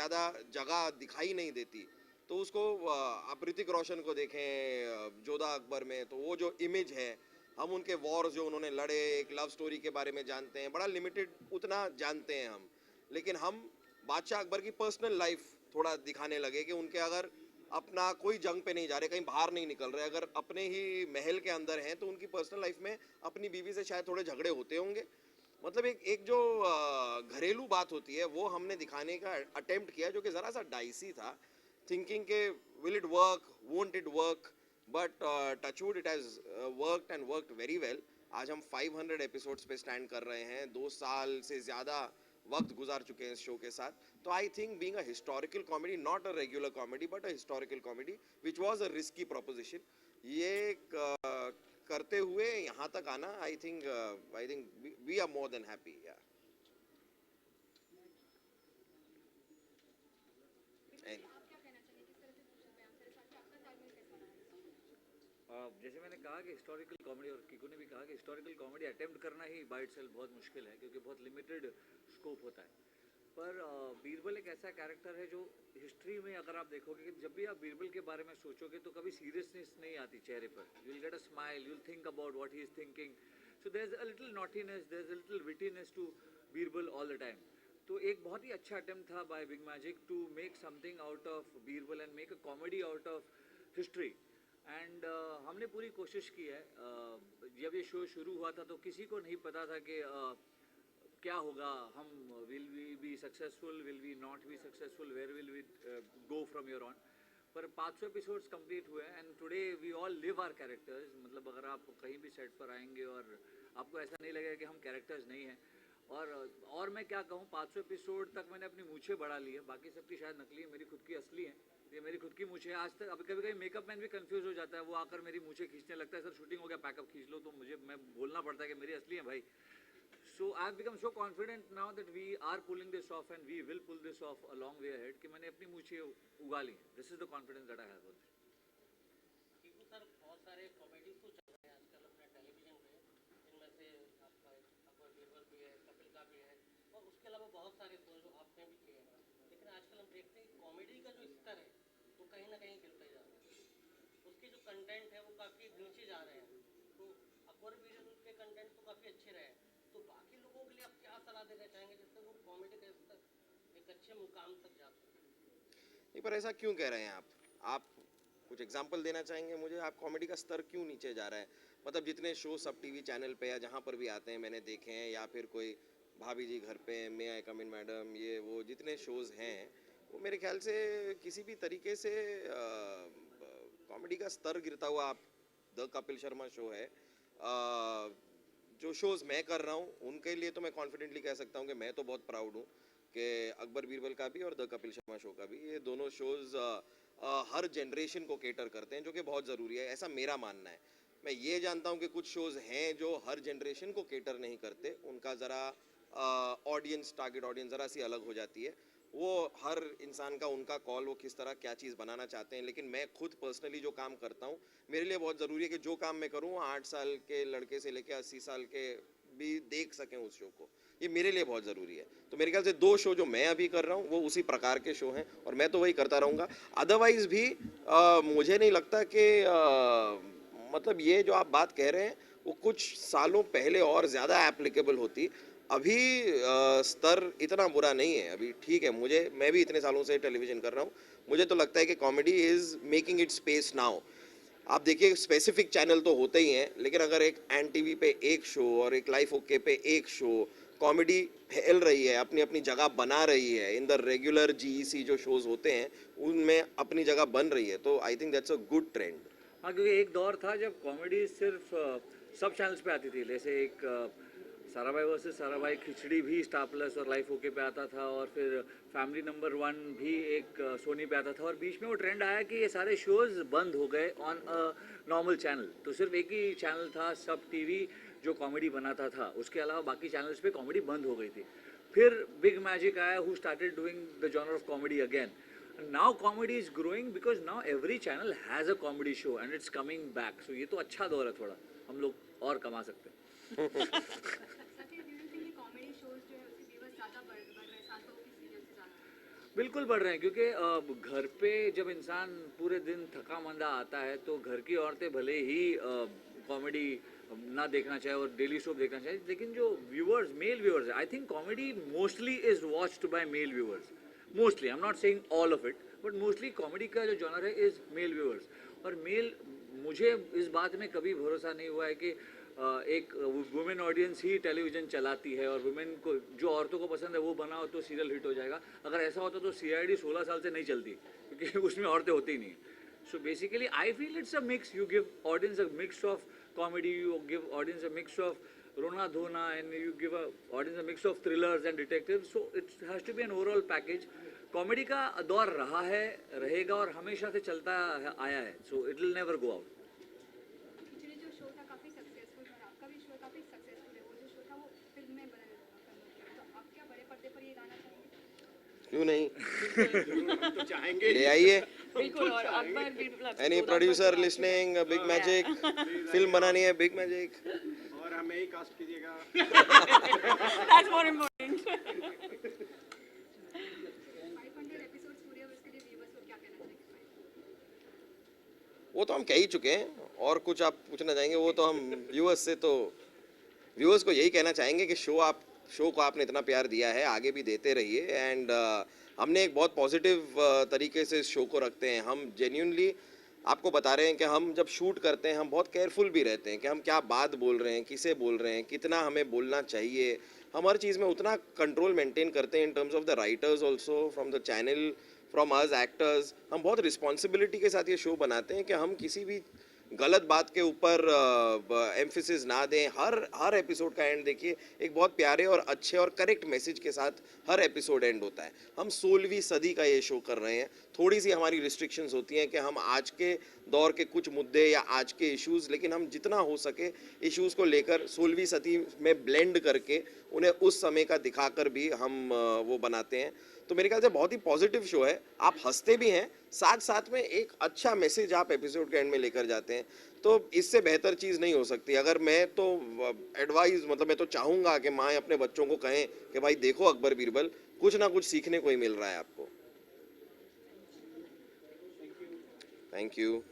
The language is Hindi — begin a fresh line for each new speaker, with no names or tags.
ज़्यादा जगह दिखाई नहीं देती। तो उसको आप ऋतिक रोशन को देखें जोधा अकबर में, तो वो जो इमेज है, हम उनके वॉर्स जो उन्होंने लड़े, एक लव स्टोरी के बारे में जानते हैं, बड़ा लिमिटेड उतना जानते हैं हम। लेकिन हम बादशाह अकबर की पर्सनल लाइफ थोड़ा दिखाने लगे कि उनके अगर अपना कोई जंग पे नहीं जा रहे, कहीं बाहर नहीं निकल रहे, अगर अपने ही महल के अंदर हैं, तो उनकी पर्सनल लाइफ में अपनी बीवी से शायद थोड़े झगड़े होते होंगे। मतलब एक एक जो घरेलू बात होती है वो हमने दिखाने का अटेम्प्ट किया, जो कि ज़रा सा डाइसी था, थिंकिंग के will it work, won't it work, but touchwood it has worked and worked very well. आज हम 500 एपिसोड्स पे स्टैंड कर रहे हैं, 2 साल से ज़्यादा वक्त गुजार चुके हैं इस शो के साथ। तो I think being a historical comedy, not a regular comedy but a historical comedy which was a risky proposition, ये करते हुए यहाँ तक आना, I think we are more than happy. या
जैसे मैंने कहा कि हिस्टोरिकल कॉमेडी, और किको ने भी कहा कि हिस्टोरिकल कॉमेडी अटेम्प्ट करना ही बाय इटसेल्फ बहुत मुश्किल है, क्योंकि बहुत लिमिटेड स्कोप होता है। पर बीरबल एक ऐसा कैरेक्टर है जो हिस्ट्री में, अगर आप देखोगे कि जब भी आप बीरबल के बारे में सोचोगे तो कभी सीरियसनेस नहीं आती चेहरे पर। You will get a smile, you will think about what he is thinking. So there is a little naughtiness, there is a little wittiness to Birbal all the time. तो एक बहुत ही अच्छा अटेम्प्ट था by Big Magic to make something out of Birbal and make a comedy out of history. And हमने पूरी कोशिश की है। जब ये शो शुरू हुआ था तो किसी को नहीं पता था कि क्या होगा, हम will we be successful, will we not be successful, where will we go from your on. पर 500 एपिसोड्स कंप्लीट हुए and today we all live our characters. मतलब अगर आप कहीं भी सेट पर आएंगे और आपको ऐसा नहीं लगेगा कि हम कैरेक्टर्स नहीं हैं। और मैं क्या कहूँ, 500 एपिसोड तक मैंने अपनी मूछें बढ़ा ली है, बाकी सबकी शायद नकली है, मेरी खुद की असली है। ये मेरी खुद की मूछें आज तक, अभी कभी कभी मेकअप मैन भी कंफ्यूज हो जाता है, वो आकर मेरी मूछें खींचने लगता है, सर शूटिंग हो गया पैकअप खींच लो, तो मैं बोलना पड़ता है कि मेरी असली है भाई। So I've become so confident now that we are pulling this off and we will pull this off a long way ahead कि मैंने अपनी मूछें उगा ली। This is the confidence that I have on this.
Tiku sir, बहुत सारे कॉमेडी शो चल रहे हैं आजकल अपने टेलीविजन पे, जिनमें से आपका अकबर बीरबल भी है, कपिल का भी है, और उसके अलावा बहुत सारे शो जो आपने भी किए हैं। लेकिन आजकल हम देखते हैं कॉमेडी का जो स्तर है वो कहीं ना कहीं गिरता जा रहा है, उसके जो कंटेंट है वो काफ़ी नीचे जा रहे हैं। तो अकबर बीरबल के कंटेंट तो काफ़ी अच्छे रहे, तो बाकी लोगों के लिए आप क्या सलाह देना चाहेंगे जिससे वो कॉमेडी का स्तर एक अच्छे मुकाम तक जा सके?
नहीं, पर ऐसा क्यों कह रहे हैं आप कुछ एग्जाम्पल देना चाहेंगे मुझे? आप कॉमेडी का स्तर क्यों नीचे जा रहा है? मतलब जितने शो सब टीवी चैनल पे या जहाँ पर भी आते हैं मैंने देखे हैं, या फिर कोई भाभी जी घर पे, मे आई कम इन मैडम, ये वो जितने शोज़ हैं, वो मेरे ख्याल से किसी भी तरीके से कॉमेडी का स्तर गिरता हुआ, आप द कपिल शर्मा शो है, जो शोज़ मैं कर रहा हूँ उनके लिए तो मैं कॉन्फिडेंटली कह सकता हूँ कि मैं तो बहुत प्राउड हूँ कि अकबर बीरबल का भी और द कपिल शर्मा शो का भी, ये दोनों शोज़ हर जनरेशन को केटर करते हैं, जो कि बहुत ज़रूरी है, ऐसा मेरा मानना है। मैं ये जानता हूँ कि कुछ शोज़ हैं जो हर जनरेशन को केटर नहीं करते, उनका ज़रा ऑडियंस, टारगेट ऑडियंस ज़रा सी अलग हो जाती है। वो हर इंसान का उनका कॉल, वो किस तरह क्या चीज़ बनाना चाहते हैं। लेकिन मैं खुद पर्सनली जो काम करता हूँ, मेरे लिए बहुत ज़रूरी है कि जो काम मैं करूँ 8 साल के लड़के से लेकर 80 साल के भी देख सकें उस शो को, ये मेरे लिए बहुत ज़रूरी है। तो मेरे ख्याल से 2 शो जो मैं अभी कर रहा हूँ वो उसी प्रकार के शो हैं, और मैं तो वही करता रहूँगा। अदरवाइज़ भी मुझे नहीं लगता कि मतलब ये जो आप बात कह रहे हैं वो कुछ सालों पहले और ज़्यादा एप्लीकेबल होती। अभी स्तर इतना बुरा नहीं है, अभी ठीक है। मैं भी इतने सालों से टेलीविज़न कर रहा हूँ, मुझे तो लगता है कि comedy is making it space now. आप देखिए स्पेसिफिक चैनल तो होते ही हैं, लेकिन अगर एक एन टीवी पे एक शो और एक लाइफ ओके पे एक शो, कॉमेडी फैल रही है, अपनी अपनी जगह बना रही है, इन द रेगुलर जीईसी जो शोज होते हैं उनमें अपनी जगह बन रही है, तो I think that's a good trend.
हाँ, क्योंकि एक दौर था जब कॉमेडी सिर्फ सब चैनल्स पे आती थी। जैसे एक साराभाई वर्सेस साराभाई खिचड़ी भी स्टार प्लस और लाइफ ओके पे आता था, और फिर फैमिली नंबर 1 भी एक सोनी पे आता था, और बीच में वो ट्रेंड आया कि ये सारे शोज बंद हो गए ऑन अ नॉर्मल चैनल। तो सिर्फ एक ही चैनल था सब टीवी जो कॉमेडी बनाता था, उसके अलावा बाकी चैनल्स पे कॉमेडी बंद हो गई थी। फिर बिग मैजिक आया who started doing the genre of comedy again. Now comedy is growing because now every channel has a comedy show and it's coming back. So ये तो अच्छा दौर है, थोड़ा हम लोग और कमा सकते हैं। बिल्कुल बढ़ रहे हैं क्योंकि घर पे जब इंसान पूरे दिन थका मंदा आता है तो घर की औरतें भले ही कॉमेडी ना देखना चाहे और डेली शो देखना चाहे, लेकिन जो viewers male viewers I think comedy mostly is watched by male viewers, mostly, I am not saying all of it, but mostly comedy का जो जॉनर है इज मेल व्यूअर्स। और मेल, मुझे इस बात में कभी भरोसा नहीं हुआ है कि एक वुमेन ऑडियंस ही टेलीविज़न चलाती है और वुमेन को, जो औरतों को पसंद है वो बनाओ तो सीरियल हिट हो जाएगा। अगर ऐसा होता तो CID 16 साल से नहीं चलती क्योंकि उसमें औरतें होती ही नहीं। So basically I feel it's a mix, you give audience a mix of comedy, you give audience a mix of Rona Dhona, and you give a audience a mix of thrillers and detectives. So it has to be an overall package. Comedy का दौर रहा है, रहेगा और हमेशा से चलता आया है, so it will never go out.
Actually जो शो था काफ़ी सक्सेसफुल और आपका भी शो काफ़ी सक्सेसफुल है, वो जो शो था वो फिल्म में बना, तो आप क्या बड़े पर्दे पर ये लाना चाहेंगे?
क्यों नहीं,
तो चाहेंगे
ले आइए।
बिल्कुल। और अकबर बिल्कुल
any producer listening, big magic, film बनानी है, बिग मैजिक।
और हमें ही कास्ट कीजिएगा।
That's more important.
500 एपिसोड्स पूरे हुए, उसके लिए व्यूअर्स को क्या कहना चाहेंगे?
वो तो हम कह ही चुके हैं, और कुछ आप पूछना चाहेंगे? वो तो हम व्यूअर्स से, तो व्यूअर्स को यही कहना चाहेंगे कि शो को आपने इतना प्यार दिया है, आगे भी देते रहिए। एंड हमने एक बहुत पॉजिटिव तरीके से इस शो को रखते हैं। हम जेन्युइनली आपको बता रहे हैं कि हम जब शूट करते हैं हम बहुत केयरफुल भी रहते हैं कि हम क्या बात बोल रहे हैं, किसे बोल रहे हैं, कितना हमें बोलना चाहिए। हम हर चीज़ में उतना कंट्रोल मेंटेन करते हैं in terms of the writers also, from the channel, from us actors. हम बहुत रिस्पॉन्सिबिलिटी के साथ ये शो बनाते हैं कि हम किसी भी गलत बात के ऊपर एम्फेसिस ना दें। हर एपिसोड का एंड देखिए एक बहुत प्यारे और अच्छे और करेक्ट मैसेज के साथ हर एपिसोड एंड होता है। हम 16वीं सदी का ये शो कर रहे हैं। थोड़ी सी हमारी रिस्ट्रिक्शंस होती हैं कि हम आज के दौर के कुछ मुद्दे या आज के इश्यूज़, लेकिन हम जितना हो सके इश्यूज़ को लेकर 16वीं सदी में ब्लेंड करके उन्हें उस समय का दिखाकर भी हम वो बनाते हैं। तो मेरे ख्याल से बहुत ही पॉजिटिव शो है। आप हंसते भी हैं, साथ साथ में एक अच्छा मैसेज आप एपिसोड के एंड में लेकर जाते हैं। तो इससे बेहतर चीज़ नहीं हो सकती। अगर मैं तो एडवाइस, मतलब मैं तो चाहूँगा कि माएँ अपने बच्चों को कहें कि भाई देखो अकबर बीरबल, कुछ ना कुछ सीखने को ही मिल रहा है आपको। Thank you.